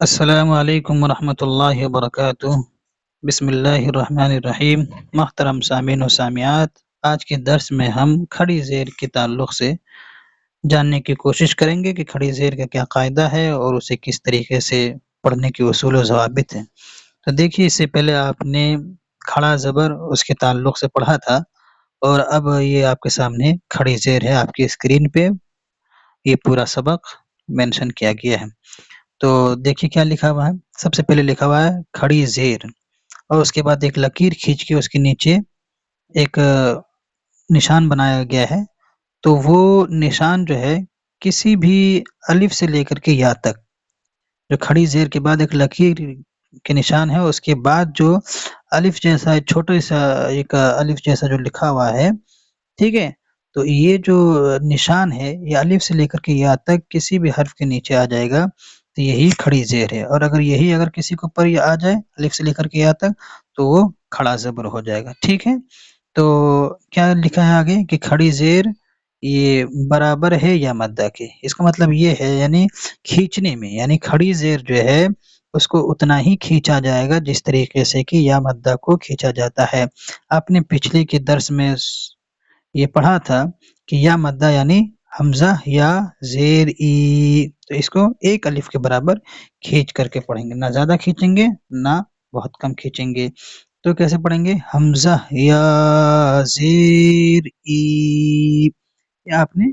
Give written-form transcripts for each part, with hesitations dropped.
السلام علیکم ورحمۃ اللہ وبرکاتہ۔ بسم اللہ الرحمن الرحیم۔ محترم سامعین و سامعات، آج کے درس میں ہم کھڑی زیر کے تعلق سے جاننے کی کوشش کریں گے کہ کھڑی زیر کا کیا قاعدہ ہے اور اسے کس طریقے سے پڑھنے کے اصول و ضوابط ہیں۔ تو دیکھیے، اس سے پہلے آپ نے کھڑا زبر اس کے تعلق سے پڑھا تھا، اور اب یہ آپ کے سامنے کھڑی زیر ہے، آپ کی اسکرین پہ یہ پورا سبق مینشن کیا گیا ہے۔ تو دیکھیے کیا لکھا ہوا ہے۔ سب سے پہلے لکھا ہوا ہے کھڑی زیر، اور اس کے بعد ایک لکیر کھینچ کے اس کے نیچے ایک نشان بنایا گیا ہے۔ تو وہ نشان جو ہے کسی بھی الف سے لے کر کے یا تک، جو کھڑی زیر کے بعد ایک لکیر کے نشان ہے، اس کے بعد جو الف جیسا چھوٹا سا ایک الف جیسا جو لکھا ہوا ہے، ٹھیک ہے، تو یہ جو نشان ہے یہ الف سے لے کر کے یا تک کسی بھی حرف کے نیچے آ جائے گا تو یہی کھڑی زیر ہے، اور اگر کسی کے اوپر یہ آ جائے الف سے لے کر کے یا تک تو وہ کھڑا زبر ہو جائے گا، ٹھیک ہے۔ تو کیا لکھا ہے آگے کہ کھڑی زیر یہ برابر ہے یا مدہ کے، اس کا مطلب یہ ہے یعنی کھینچنے میں، یعنی کھڑی زیر جو ہے اس کو اتنا ہی کھینچا جائے گا جس طریقے سے کہ یا مدہ کو کھینچا جاتا ہے۔ آپ نے پچھلے کے درس میں یہ پڑھا تھا کہ یا مدہ یعنی حمزہ یا زیر ای، تو اس کو ایک الف کے برابر کھینچ کر کے پڑھیں گے، نہ زیادہ کھینچیں گے نہ بہت کم کھینچیں گے۔ تو کیسے پڑھیں گے؟ حمزہ یا زیر ای، یہ آپ نے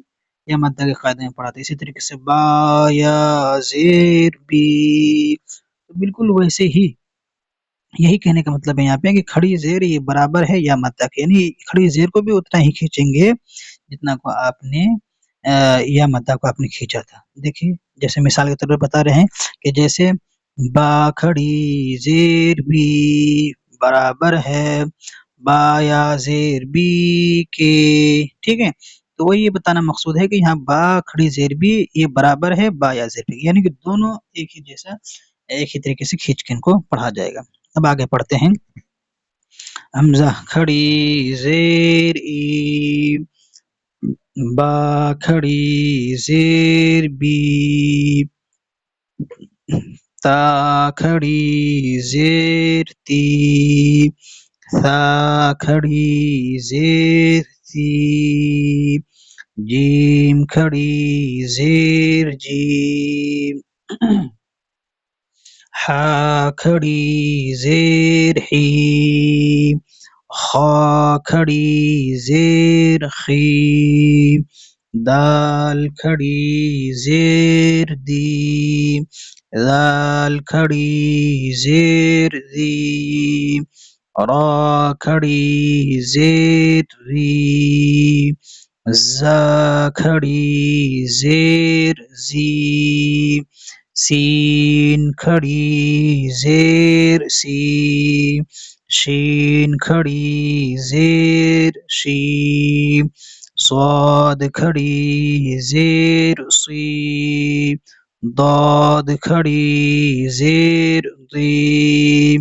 یا مدہ کے قاعدے میں پڑھا تھا۔ اسی طریقے سے با یا زیر بی، بالکل ویسے ہی یہی کہنے کا مطلب ہے یہاں پہ کہ کھڑی زیر یہ برابر ہے یا مدہ کے، یعنی کھڑی زیر کو بھی اتنا ہی کھینچیں گے جتنا کو آپ نے یا مدہ کو آپ نے کھینچا تھا۔ دیکھیے جیسے مثال کے طور پر بتا رہے ہیں کہ جیسے با کھڑی زیر بی برابر ہے با یا زیر بی کے، ٹھیک ہے۔ تو وہ یہ بتانا مقصود ہے کہ یہاں با کھڑی زیر بی یہ برابر ہے با یا زیر بی، یعنی کہ دونوں ایک ہی جیسا ایک ہی طریقے سے کھینچ کے ان کو پڑھا جائے گا۔ اب آگے پڑھتے ہیں۔ حمزہ کھڑی زیر ای، با کھڑی زیر بی، تا کھڑی زیر تی، ثا کھڑی زیر سی، جیم کھڑی زیر جیم، ہا کھڑی زیر ہی، خا کھڑی زیر خی، دال کھڑی زیر دی، ذال کھڑی زیر دی، را کھڑی زیر ری، زا کھڑی زیر زی، سین کھڑی زیر سی، شین کھڑی زیر شی، صاد کھڑی زیر صی، ضاد کھڑی زیر ضی،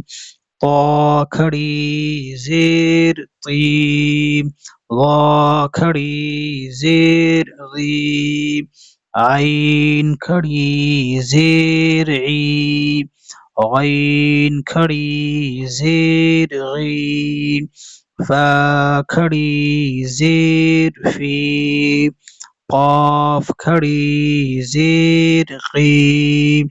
طا کھڑی زیر طی، ظا کھڑی زیر غی، عین کھڑی زیر عی، غین کھڑی زیر غی، فا کھڑی زیر فی، قاف کھڑی زیر قی،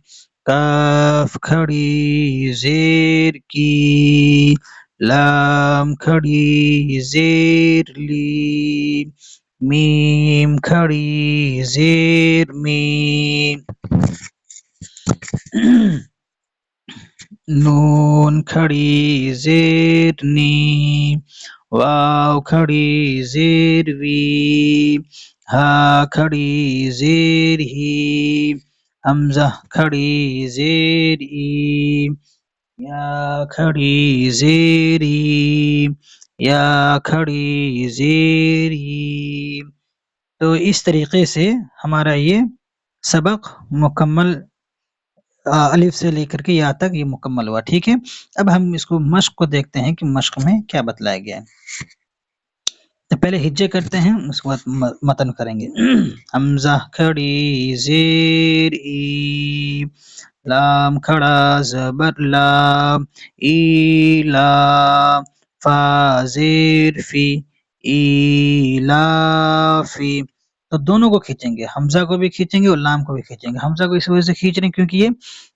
کاف کھڑی زیر کی، لام کھڑی زیر لی، میم کھڑی زیر میم، نون کھڑی زیر نی، واو کھڑی زیر وی، ہا کھڑی زیر ہی، حمزہ کھڑی زیر ای، یا کھڑی زیر ای، یا کھڑی زیر ای۔ تو اس طریقے سے ہمارا یہ سبق مکمل الف سے لے کر کے یا تک یہ مکمل ہوا، ٹھیک ہے۔ اب ہم اس کو مشق کو دیکھتے ہیں کہ مشق میں کیا بتلایا گیا ہے۔ تو پہلے ہجے کرتے ہیں، اس کے بعد متن کریں گے۔ حمزہ کھڑی زیر ای، لام کھڑا زبر لا، ایلا فا زیر فی، ایلافی. تو دونوں کو کھینچیں گے، حمزہ کو بھی کھینچیں گے اور لام کو بھی کھینچیں گے. حمزہ کو اس وجہ سے کھینچ رہے ہیں کیونکہ یہ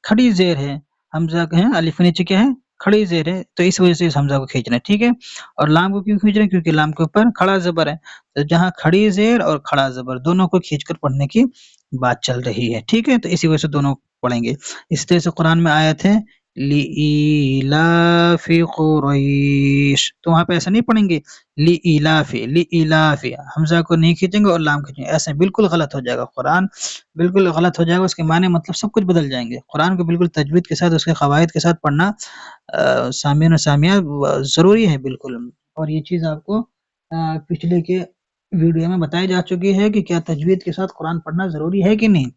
کھڑی زیر ہے. حمزہ کا ہے الف کے نیچے کیا ہے، کھڑی زیر ہے، تو اس وجہ سے اس حمزہ کو کھینچ رہے ہیں. ٹھیک ہے. اور لام کو کیوں کھینچ رہے ہیں، کیونکہ لام کے اوپر کھڑا زبر ہے. تو جہاں کھڑی زیر اور کھڑا زبر دونوں کو کھینچ کر پڑھنے کی بات چل رہی ہے. ٹھیک ہے. تو اسی وجہ سے دونوں پڑھیں گے. اس طرح سے قرآن میں آیت ہے لِإِيلَافِ قُرَيْشٍ، تو وہاں پہ ایسا نہیں پڑھیں گے لِإِيلَافِ، حمزہ کو نہیں کھینچیں گے اور لام کھینچیں گے. ایسے بالکل غلط ہو جائے گا، قرآن بالکل غلط ہو جائے گا. اس کے معنی مطلب سب کچھ بدل جائیں گے. قرآن کو بالکل تجوید کے ساتھ، اس کے قواعد کے ساتھ پڑھنا سامعین و سامعات ضروری ہے بالکل. اور یہ چیز آپ کو پچھلے کے ویڈیو میں بتائی جا چکی ہے کہ کیا تجوید کے ساتھ قرآن پڑھنا ضروری ہے کہ نہیں.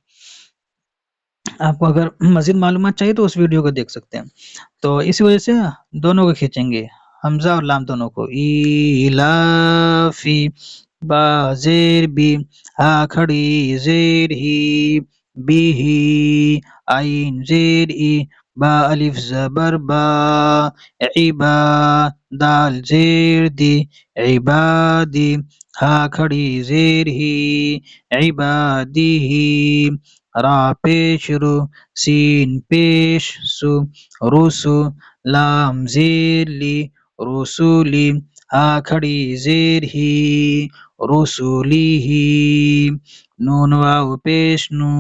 آپ کو اگر مزید معلومات چاہیے تو اس ویڈیو کو دیکھ سکتے ہیں. تو اسی وجہ سے دونوں کو کھینچیں گے، حمزہ اور لام دونوں کو. ایلافی، با زیر بی، ہا کھڑی زیر ہی، بی ہی، عین زیر ای، با الف زبر با، عبا دال زیر دی، عبادی، ہا کھڑی زیر ہی، عبادی ہی، را پیش رو، سین پیش سو، رسو، لام زیر لی، رسولی، ہا کھڑی زیر ہی، رسولی ہی، نون واو پیش نو،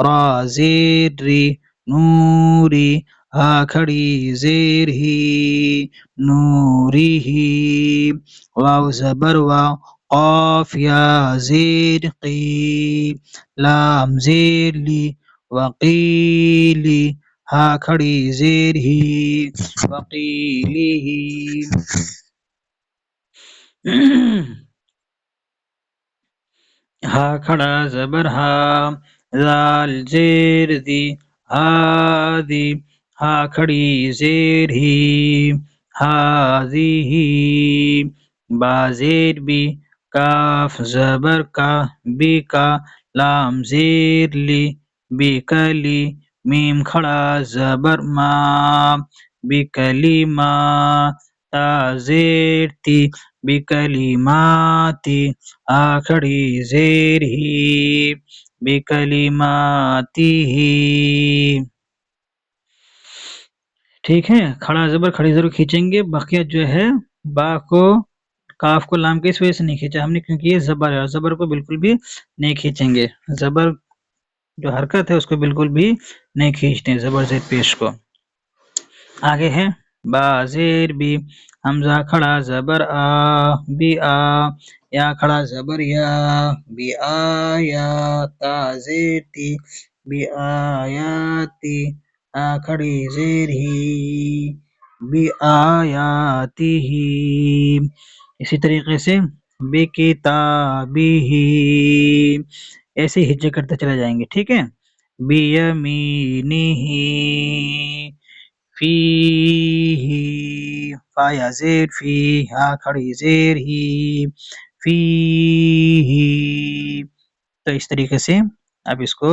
را زیر ری، نوری، ہا کھڑی زیر ہی، نوری ہی، واو زبر واو، قاف یا زیر قی، لام زیر لی، وقیلی، ہا کھڑی زیر ہی، وقیلی ہی. ہا کھڑا زبر ہا، زال زیر دی، ہادی، ہا کھڑی زیر ہی، ہاذی ہی، با زیر بی، کاف زبر کا، بی کا، لام زیر لی، بی کلی، میم کھڑا زبر ما، بی کلی ما، تا زیر تی، بی کلیماتی، آ کھڑی زیر ہی، بی کلیماتی ہی. ٹھیک ہے. کھڑا زبر کھڑی زبر کھینچیں گے. بقیہ جو ہے با کو، کاف کو، لام کے اس وجہ سے نہیں کھینچا ہم نے کیونکہ یہ زبر ہے، اور زبر کو بالکل بھی نہیں کھینچیں گے. زبر جو حرکت ہے اس کو بالکل بھی نہیں کھینچتے زبر زیر پیش کو. آگے ہے با زیر بی، حمزہ کھڑا زبر آ، بی آ، یا کھڑا زبر یا، بی آیا، تا زیر تی، بی آیاتی، آ کھڑی زیر ہی، بی آیاتی ہی. اسی طریقے سے بی کتابی ہی، ایسے ہجے کرتے چلے جائیں گے. ٹھیک ہے. بی یمینی ہی، فی ہی، فا یا زیر فی، ہا کھڑی زیر ہی، فی ہی. تو اس طریقے سے اب اس کو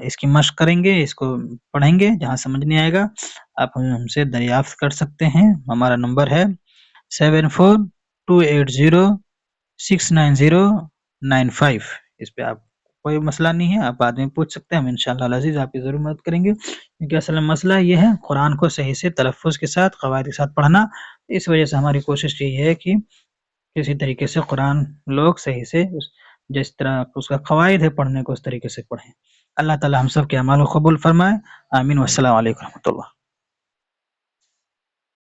اس کی مشق کریں گے، اس کو پڑھیں گے. جہاں سمجھ نہیں آئے گا آپ ہم سے دریافت کر سکتے ہیں. ہمارا نمبر ہے 7428069095. اس پہ آپ کوئی مسئلہ نہیں ہے، آپ بعد میں پوچھ سکتے ہیں. ہم انشاءاللہ العزیز آپ کی ضرور مدد کریں گے. کیونکہ اصل مسئلہ یہ ہے قرآن کو صحیح سے تلفظ کے ساتھ، قواعد کے ساتھ پڑھنا. اس وجہ سے ہماری کوشش یہ ہے کہ کسی طریقے سے قرآن لوگ صحیح سے جس طرح اس کا قواعد ہے پڑھنے کو اس طریقے سے پڑھیں. اللہ تعالی ہم سب کے اعمال کو قبول فرمائے. آمین. والسلام علیکم ورحمۃ اللہ.